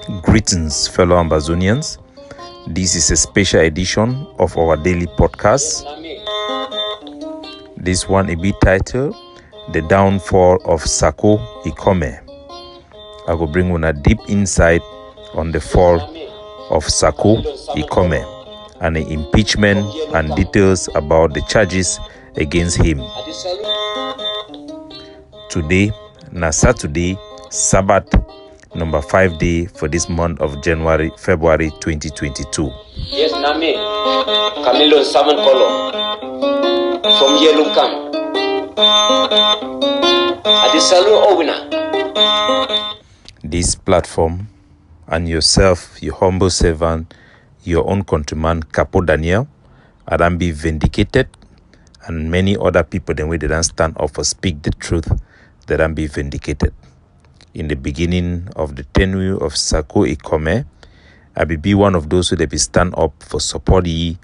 Greetings, fellow Ambazonians. This is a special edition of our daily podcast. This one will be titled The Downfall of Sako Ikome. I will bring you a deep insight on the fall of Sako Ikome and the impeachment and details about the charges against him. Today, Saturday, Sabbath, number 5 day for this month of February 2022. Yes, Name. Camilo 7 color. From Yellow Camp. This platform and yourself, your humble servant, your own countryman, Capo Daniel, Adam be vindicated, and many other people then we didn't stand up for speak the truth, that and be vindicated. In the beginning of the tenure of Sako Ikome, I will be one of those who be stand up for support ye,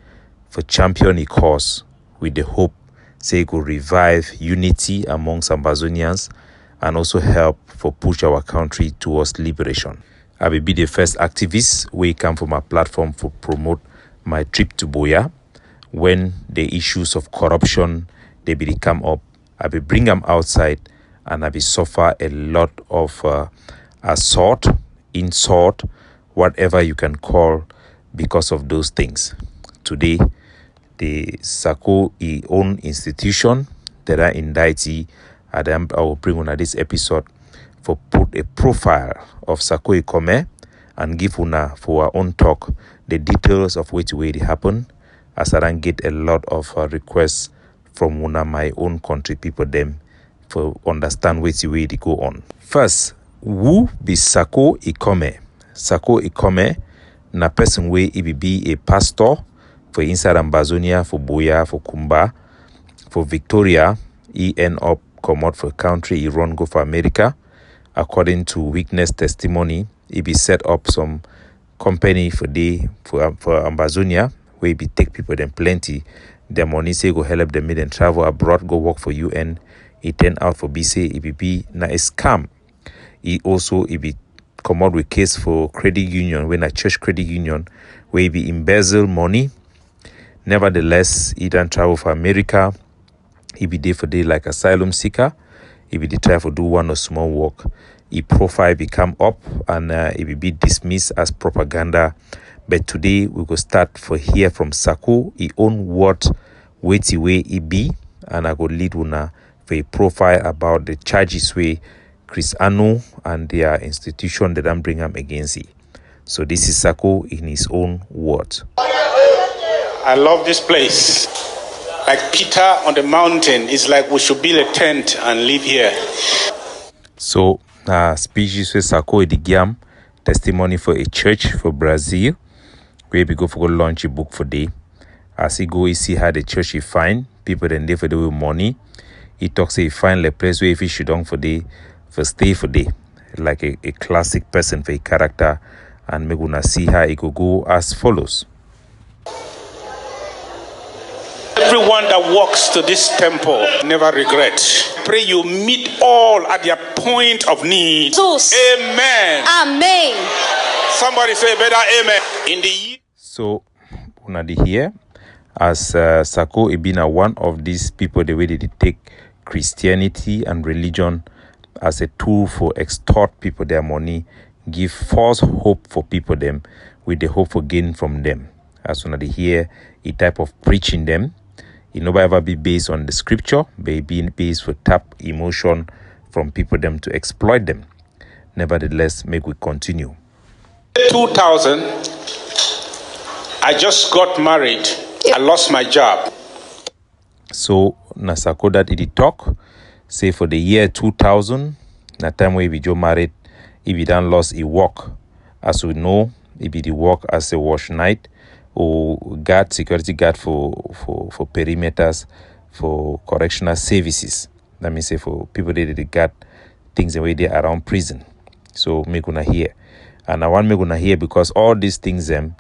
for champion the cause, with the hope say it could revive unity amongst Ambazonians and also help for push our country towards liberation. I will be the first activist who come from my platform for promote my trip to Boya. When the issues of corruption they be come up, I will bring them outside and I will suffer a lot of assault, insult, whatever you can call because of those things. Today, the Sako own institution that are indicted, I will bring on this episode for put a profile of Sako Ikome and give una for our own talk the details of which way it happened, as I don't get a lot of requests from una my own country people them for understand which way they go on. First, who be Sako Ikome? Sako Ikome na person way he be a pastor for inside Ambazonia, for Boya, for Kumba, for Victoria. He end up come out for country, he run go for America. According to witness testimony, he be set up some company for Ambazonia, where he be take people them plenty. Their money say go help them and travel abroad, go work for UN. He turned out for BC, he be na a scam. He be come out with case for credit union, when a church credit union, where he be embezzle money. Nevertheless, he done travel for America. He be there for day like asylum seeker. He be the try for do one or small work. He profile become up and he will be dismissed as propaganda. But today we go start for hear from Sako, he own what weighty way he be, and I go lead una for a profile about the charges way Chris Anu and their institution that I'm bring him against it. So this is Sako in his own words. I love this place. Like Peter on the mountain, it's like we should build a tent and live here. So, speeches with Sako Idigiam, testimony for a church for Brazil, where we go for go launch a book for day. As he go, he see how the church he find people then they for the with money. He talks he find the place where if he should for day, for stay for day, like a classic person for a character, and me gonna see how he go as follows. Everyone that walks to this temple never regret. Pray you meet all at their point of need. Jesus. Amen. Amen. Somebody say better amen. In the year. So, una di here, as Sako Ibina, one of these people, the way they take Christianity and religion as a tool for extort people their money, give false hope for people them, with the hope for gain from them. As una di here, a type of preaching them. It never ever be based on the scripture, but being based for tap emotion from people them to exploit them. Nevertheless, make we continue. 2000, I just got married. I lost my job. So, Nasako that it talk, say for the year 2000, na time where we just married, if we done lost a work. As we know, it be the work as a wash night, or guard, security guard for perimeters, for correctional services. That means say for people that they guard things the way they are around prison. So me gonna hear. And I want me gonna hear because all these things that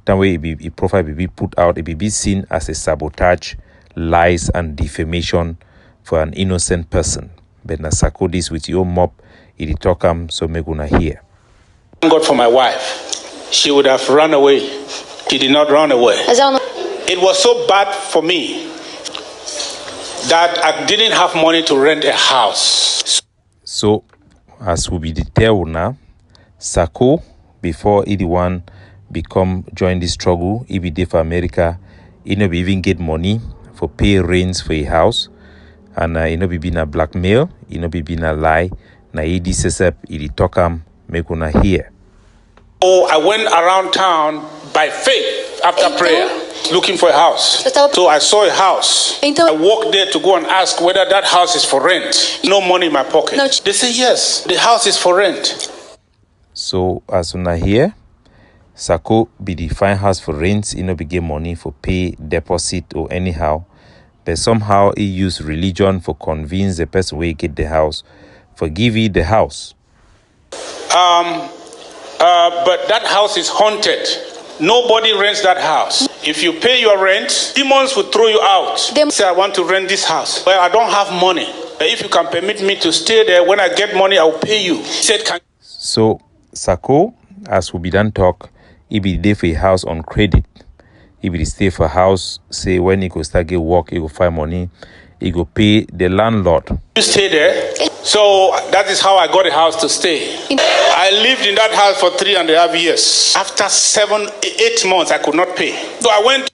way it profile be put out, it be seen as a sabotage, lies and defamation for an innocent person. But na Sako this with your mob, it talk so me gonna hear. Thank God for my wife. She would have run away. She did not run away. It was so bad for me that I didn't have money to rent a house. So, as we be detailed now, Sako, before anyone join the struggle, he be there for America, he no be even get money for pay rents for a house, and he no be being a blackmail, he no be being a lie, na he this up, he talk make una hear. So I went around town by faith after prayer, looking for a house. So I saw a house. I walked there to go and ask whether that house is for rent. No money in my pocket. They say yes, the house is for rent. So as una hear, Sako be the fine house for rent, he no be get money for pay deposit or anyhow, but somehow he use religion for convince the person where get the house, for give you the house. But that house is haunted. Nobody rents that house. If you pay your rent, demons will throw you out. Say, I want to rent this house. Well, I don't have money. If you can permit me to stay there, when I get money, I'll pay you. He said, So, Sako, as we be done talk, he be there for a house on credit. He be stay for a house, say when he go start get work, he go find money, he go pay the landlord. You stay there. So that is how I got a house to stay. I lived in that house for 3.5 years. After 7-8 months, I could not pay. So I went.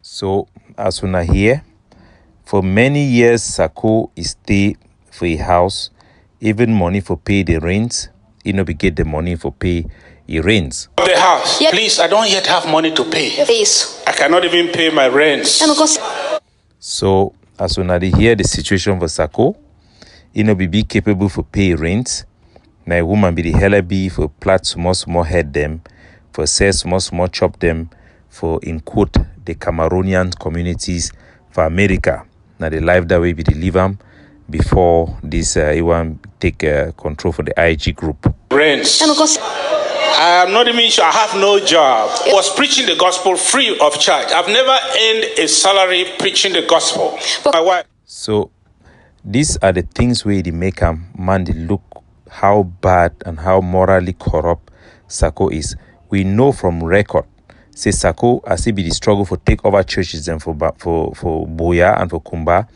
So, as we are here, for many years, Sako is stay for a house, even money for pay the rent. He no be get the money for pay the rent. The house. Yep. Please, I don't yet have money to pay. I cannot even pay my rent. So, as we are here, the situation for Sako, he no be capable for pay rent. Now a woman be the hella be for plat small head them, for say small chop them, for in quote the Cameroonian communities for America. Now the life that way be the live them before this one take control for the IG group. Rents. I am not even sure. I have no job. I was preaching the gospel free of charge. I've never earned a salary preaching the gospel. My wife. So these are the things where they make a man look how bad and how morally corrupt Sako is. We know from record, say Sako, as it be the struggle for take over churches and for Boya and for Kumba,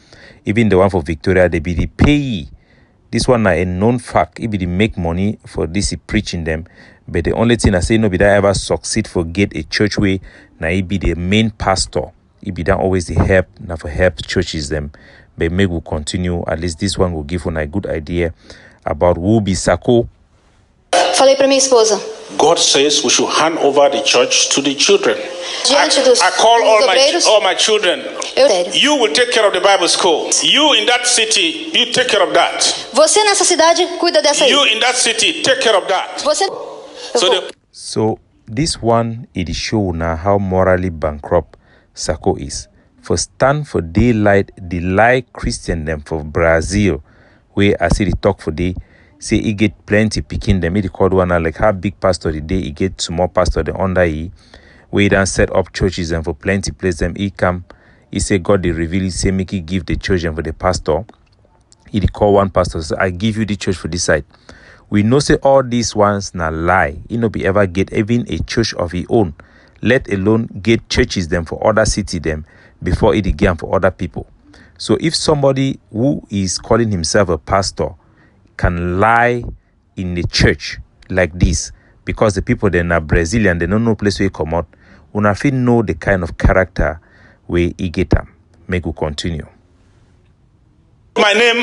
even the one for Victoria, they be the payee. This one a known fact. It be the make money for this preaching them. But the only thing I say no be that ever succeed for get a church way. Now it be the main pastor. It be that always the help now for help churches them. But maybe we'll continue. At least this one will give one a good idea about who be Sako. Falei para minha esposa. God says we should hand over the church to the children. I call all my children. You will take care of the Bible school. You in that city, you take care of that. Você nessa cidade, cuida dessa aí. You in that city, take care of that. So this one it show now how morally bankrupt Sako is. For stand for daylight, the lie Christian them for Brazil, where I see the talk for day. Say he get plenty picking them. He called one like how big pastor the day he get small pastor the under he. Where he done set up churches and for plenty place them he come. He say God they reveal he say make he give the church and for the pastor. He call one pastor say I give you the church for this side. We know say all these ones na lie. He no be ever get even a church of his own. Let alone get churches them for other city them before it again for other people. So if somebody who is calling himself a pastor can lie in the church like this, because the people then are Brazilian, they don't know place where he come out, una fit know the kind of character where he get them. Make we continue. My name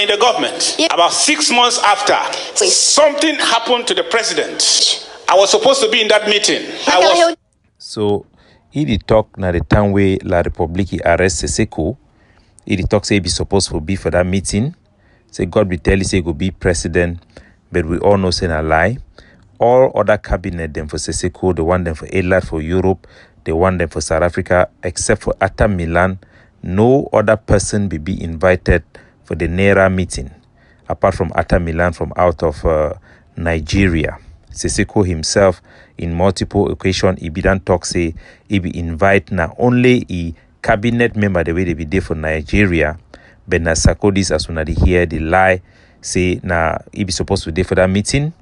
in the government. Yeah. About 6 months after, something happened to the president. I was supposed to be in that meeting. So he did talk na the time where La Republique arrest Sako. He did talk say he be supposed to be for that meeting. Say God be tell you say go be president, but we all know say a lie. All other cabinet them for Sako, the one them for Adelaide for Europe, the one them for South Africa, except for Atta Milan, no other person be invited for the NERA meeting, apart from Atta Milan from out of Nigeria. Sako himself, in multiple occasions, he be done talk say he be invite na only a cabinet member the way they be there for Nigeria. But na Sako this as soon as they hear the lie, say na he be supposed to be there for that meeting,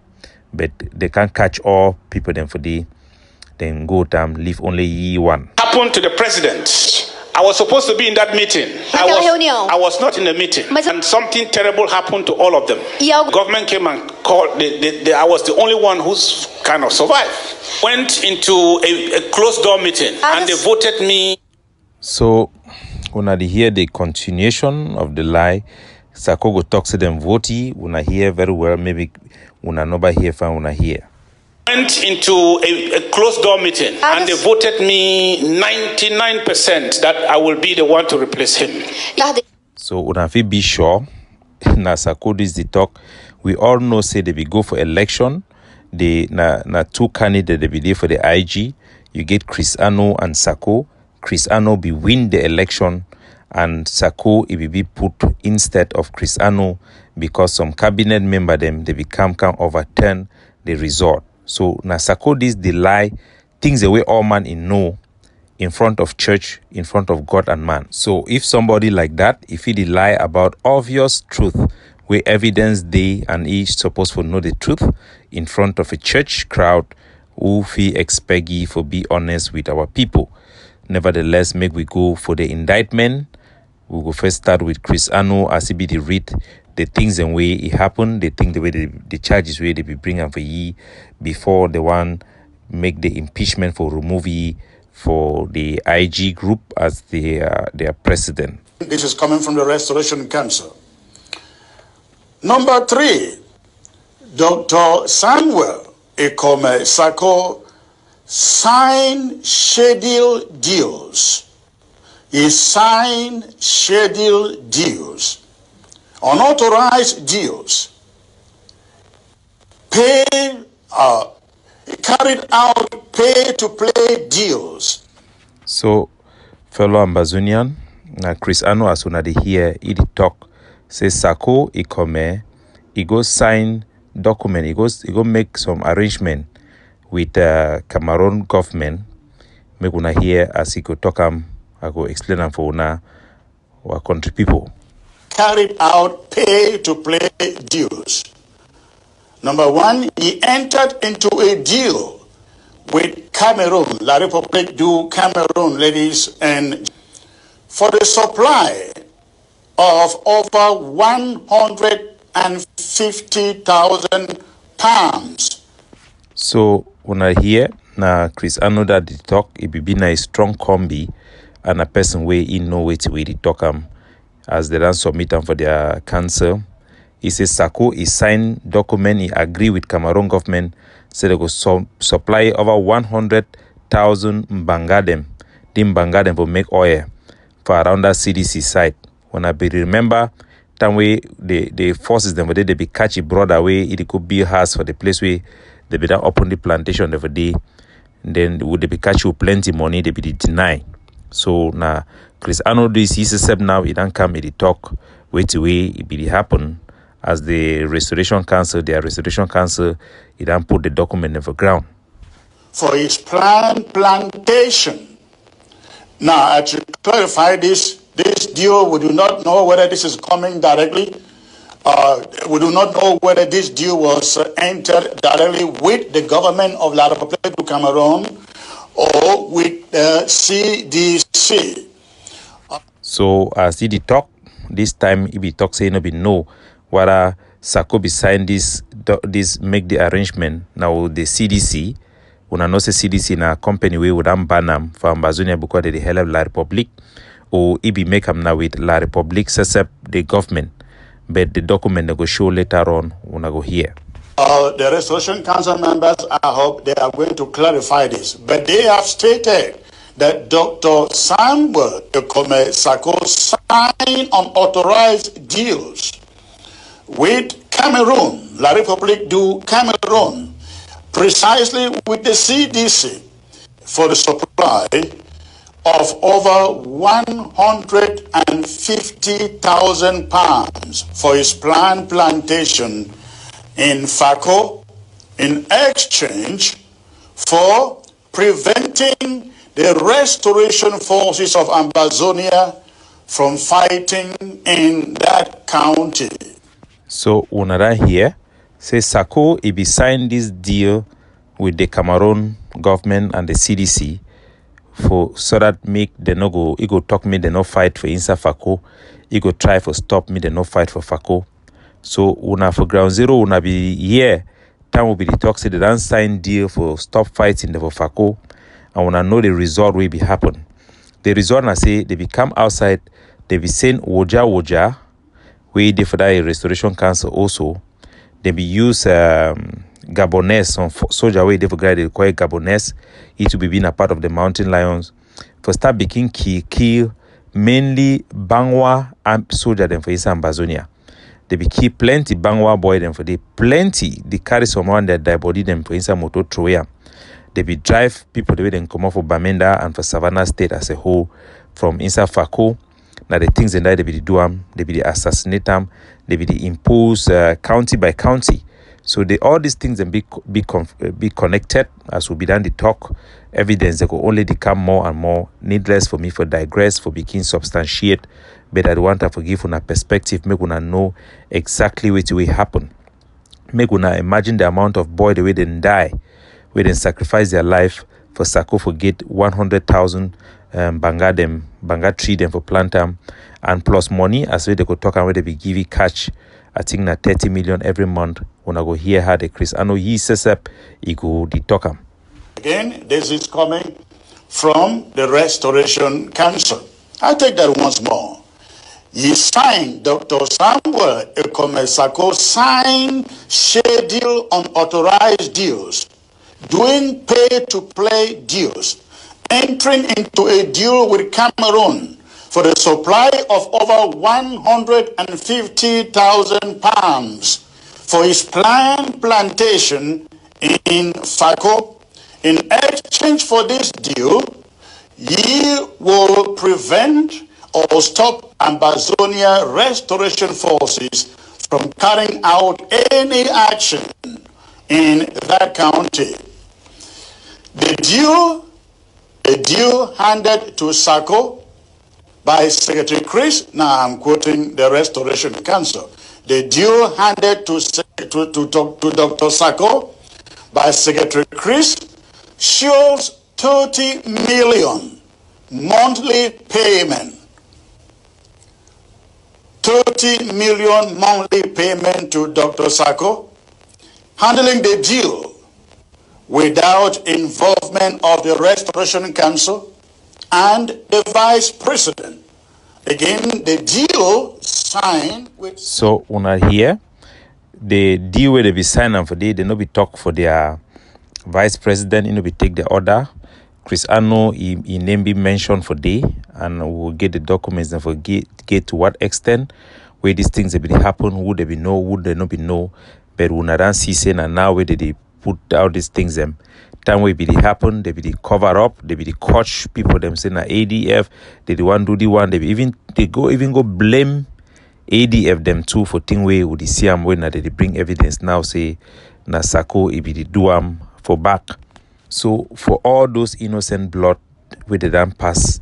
but they can't catch all people then for the then go time leave only ye one. Happened to the president. I was supposed to be in that meeting. I was not in the meeting. And something terrible happened to all of them. Government came and called. I was the only one who's kind of survived. Went into a closed door meeting and they voted me. So when I hear the continuation of the lie, Sako go talk to them votee. When I hear very well, maybe when I never hear from when I hear. Went into a closed door meeting and they voted me 99% that I will be the one to replace him. So when we be sure, na Sako this the talk. We all know say they be go for election. They na two candidates they be there for the IG. You get Chris Ano and Sako. Chris Ano be win the election and Sako it will be put instead of Chris Ano because some cabinet member them they become can overturn the result. So na Sako this the lie things the way all man in know in front of church, in front of God and man. So if somebody like that, if he lie about obvious truth where evidence they and he supposed to know the truth in front of a church crowd who we expect ye for be honest with our people. Nevertheless, make we go for the indictment. We will first start with Chris Ano as he be the read the things and way it happened, the thing the way the charges way they be bringing for ye before the one make the impeachment for remove ye for the IG group as their president. This is coming from the Restoration Council. Number 3, Dr. Samuel Ikome Sako signed scheduled deals. He signed scheduled deals. Unauthorized deals, carried out pay-to-play deals. So, fellow Ambazonian, Chris Ano as soon as they hear he talk, say Sako Ikome, he go sign document, he go make some arrangement with Cameroon government. Make una hear as he go talk I go explain them for una our country people. Carried out pay-to-play deals. Number 1, he entered into a deal with Cameroon, La République du Cameroon, ladies, and for the supply of over 150,000 pounds. So when I hear na Chris Ano that the talk, it be na a strong combi and a person way he know it way the talk as they don't submit them for their council. He says Sako he signed document, he agree with Cameroon government, say they go supply over 100,000 mbangadem. The mbangadem will make oil for around that CDC site. When I be remember time way the forces them they be catch a brother way it could be house for the place where they be down open the plantation every day. And then would they be catch you plenty money, they be deny. So now Chris Ano this he said now it don't come it talk wait away it be happen as the Restoration Council, their Restoration Council, it don't put the document in the ground. For his plantation. Now to clarify this deal, we do not know whether this is coming directly. We do not know whether this deal was entered directly with the government of La République du Cameroon or with the CDC. So as he talk, this time he be talk saying no be no whether Sako be sign this make the arrangement now the CDC. When I know say CDC na company we would ban them for Ambazonia because they the hell of La République or he be make them now with La République except the government. But the document they go show later on when I go here. The Restoration Council members, I hope they are going to clarify this. But they have stated that Dr. Samuel Ikome Sako signed unauthorized deals with Cameroon, La République du Cameroon, precisely with the CDC for the supply of over 150,000 pounds for his planned plantation in Sako in exchange for preventing the restoration forces of Ambazonia from fighting in that county. So when I hear Say Sako, he be signed this deal with the Cameroon government and the CDC so that make they no go, he go talk me they no fight for inside Fako. He go try for stop me they no fight for Fako. So una for ground zero una be here. Time will be the talk say they don't sign deal for stop fighting the for Fako, and una know the result will be happen. The result I say they be come outside, they be saying woja we dey for that restoration council also. They be use Gabonese on soldier way they for guy they call it Gabonese. It will be being a part of the mountain lions. For start making kill mainly Bangwa and soldier them for inside Ambazonia. They be kill plenty Bangwa boy them for they plenty. They carry someone that die body them for inside motor Troya. They be drive people the way they come out for Bamenda and for Savannah State as a whole from inside Fako. Now the things in that they be do them, they be the assassinate them, they be the impose county by county. So all these things and be connected as we be done the talk. Evidence they could only become more and more needless for me for digress for begin substantiate. But I want to forgive on a perspective, make una know exactly what will happen. Make una imagine the amount of boy the way they die, where they sacrifice their life for Sako for get 100,000 banga tree them for plant them, and plus money as well they could talk and where they be give catch. I think na 30 million every month. When I go hear how the Chris, I know he says up, he go the talk am. Again, this is coming from the Restoration Council. I take that once more. He signed, Dr. Samuel Ikome Sako signed schedule unauthorized deals, doing pay-to-play deals, entering into a deal with Cameroon for the supply of over 150,000 palms for his planned plantation in Sako. In exchange for this deal, he will prevent or stop Ambazonia restoration forces from carrying out any action in that county. The deal handed to Sako by Secretary Chris, now I'm quoting the Restoration Council, the deal handed to Dr. Sako by Secretary Chris shows 30 million monthly payment. 30 million monthly payment to Dr. Sako, handling the deal without involvement of the Restoration Council and the Vice President. Again, the deal signed with... So, una here, the deal where they be signed for they no be talk for their Vice President, no be take the order. Chris Ano, he name be mentioned for day, and we'll get the documents and for get to what extent where these things they be happen, would they be know, would they not be know, but we not see saying and now where they put out these things them. Time where be they happen, they be the cover up, they be the coach people them saying na ADF, they the one do the one, they go blame ADF them too for thing way with the CM when they bring evidence now say na Sako it be the do for back. So for all those innocent blood where they don't pass,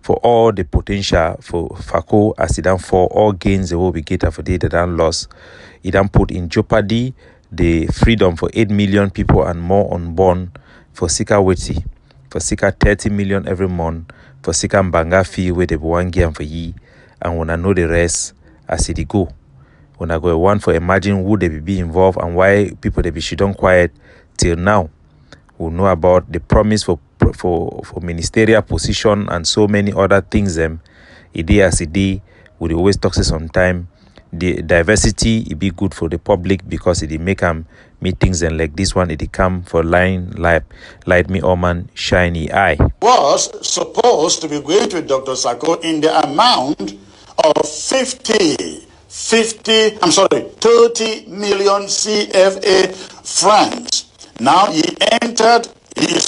for all the potential for Fako as it done for all gains they will be get for they done lost, it done put in jeopardy the freedom for 8 million people and more unborn for Sika Weti, for Sika 30 million every month, for Sika Mbanga fee where they one game for ye, and when I know the rest as it go. When I go one for imagine would they be involved and why people they be she don't quiet till now. We know about the promise for ministerial position and so many other things them. We always talk sometime. The diversity it be good for the public because it make meetings and like this one it come for light me Oman shiny eye. Was supposed to be going to Dr. Sako in the amount of 30 million CFA francs. Now he is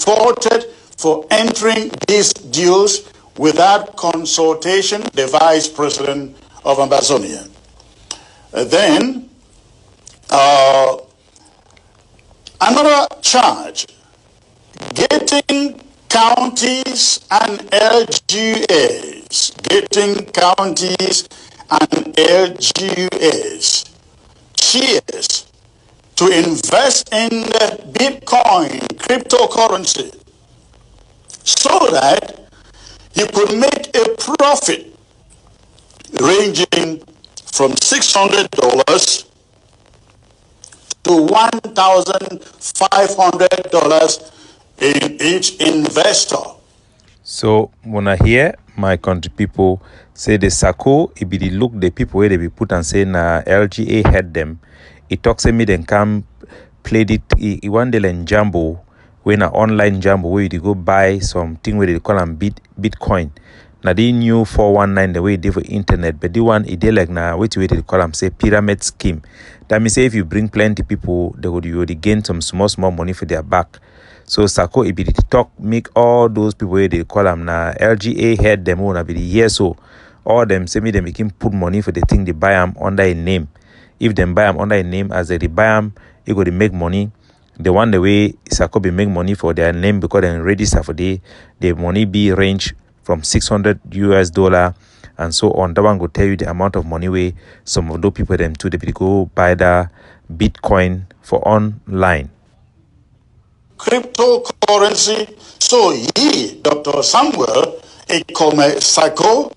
faulted for entering these deals without consultation, the Vice President of Ambazonia. Then, another charge, getting counties and LGAs shares to invest in the Bitcoin cryptocurrency so that he could make a profit ranging from $600 to $1,500 in each investor. So when I hear my country people say the Sako, it be the look the people where they be put and say na LGA had them. It talks to me then come play it one day in Jambo, when a online Jambo where you go buy something where they call them Bitcoin. Now they knew 419 the way they for internet, but the one it like now which way they call them say pyramid scheme. That means say if you bring plenty people, they would gain some small money for their back. So Sako it be the talk make all those people where they call them now LGA head them on be the year so all them say me they make him put money for the thing they buy them under a name. If them buy them under a name as they buy them, it go to make money. The one the way Sako be make money for their name because they register for the money be range from $600 and so on. That one will tell you the amount of money where some of those people them too they go buy the Bitcoin for online. Cryptocurrency. So he, Dr. Samuel Ikome Sako,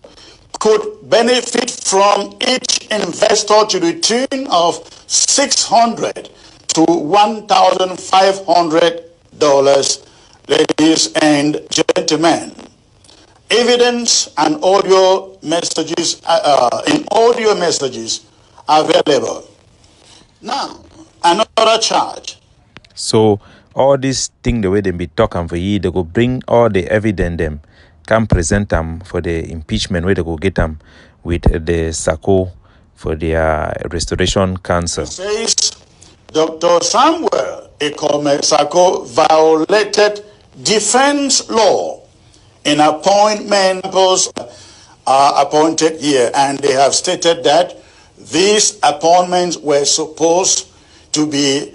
could benefit from each investor to the tune of $600 to $1,500, ladies and gentlemen. Evidence and audio messages available. Now, another charge. So all this thing the way they be talking for you, they go bring all the evidence them, can present them for the impeachment where they go get them with the Sako for their restoration council. Says Dr. Samuel Ikome Sako violated defense law in appointments are appointed here, and they have stated that these appointments were supposed to be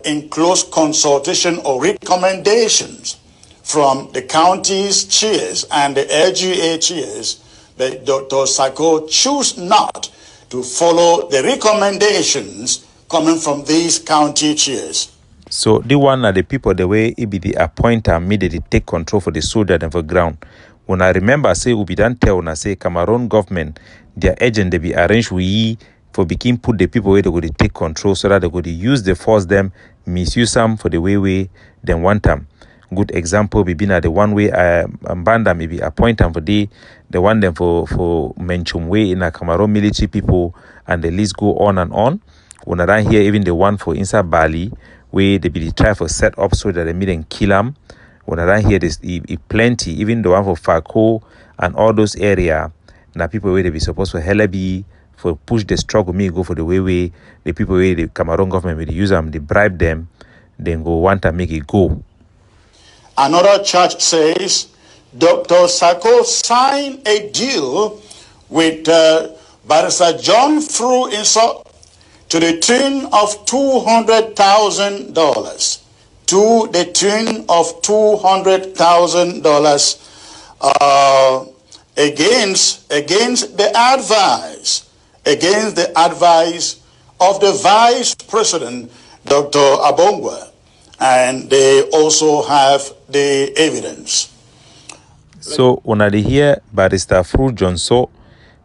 in close consultation or recommendations from the county's chairs and the LGA chairs, but Dr. Sako chose not to follow the recommendations coming from these county chairs. So the one are the people the way it be the appointer immediately take control for the soldier and for ground. When I remember say we be done tell when I say Cameroon government, their agent they be arranged we for begin put the people where they go to take control so that they go to use the force them, misuse them for the way they want them. Good example be been at the one way Mbanda maybe appoint them for the one them for mention way in a Cameroon military people and the list go on and on. When I hear even the one for inside Bali where they be try for set up so that they meet and kill them. When I hear this plenty, even the one for Sako and all those area, now people where they be supposed to hella be for push the struggle me go for the way the people where the Cameroon government will use them, they bribe them, then go want to make it go. Another church says Dr. Sako signed a deal with Barrister John Fru Insult to the tune of $200,000. To the tune of $200,000 against the advice of the Vice President, Dr. Abongwa, and they also have the evidence. So when I hear Barrister Fru Johnson,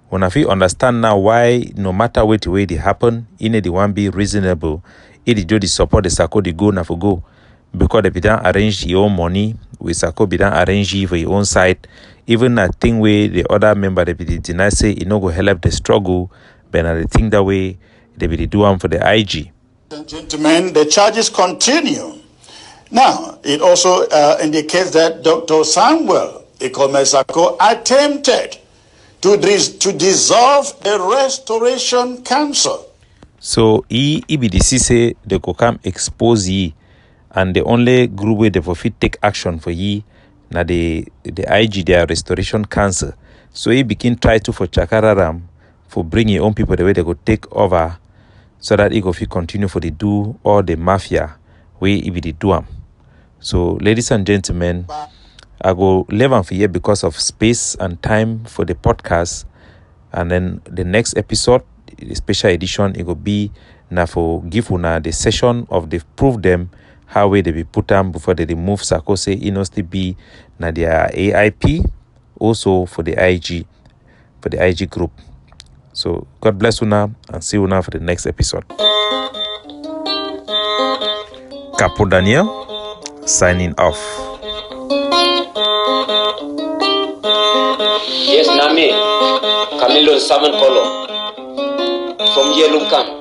when I feel understand now why no matter what way they happen, in the one be reasonable, it do the support the Sako the go na for go. Because they don't arrange your own money, with Sako be don't arrange for your own side. Even a thing where the other member they be deny say it no go help the struggle, but I think that way they be do one for the IG. Gentlemen, the charges continue. Now, it also indicates that Dr. Samuel Ikome Sako attempted to dissolve the Restoration Council. So he be the say they go come expose ye. And the only group where they for fit take action for ye, na the IG their Restoration Council. So he begin try to for Chakararam for bring your own people the way they go take over, so that he go fit continue for the do all the mafia where he be the do am. So ladies and gentlemen, I go leave am for here because of space and time for the podcast, and then the next episode, the special edition, it will be na for give una the session of the prove them how way they be put them before they remove Sako say it must be na their AIP, also for the IG group. So God bless una and see una for the next episode. Capo Daniel signing off. Yes, Nami, Camilo 7 Column from Yellow Camp.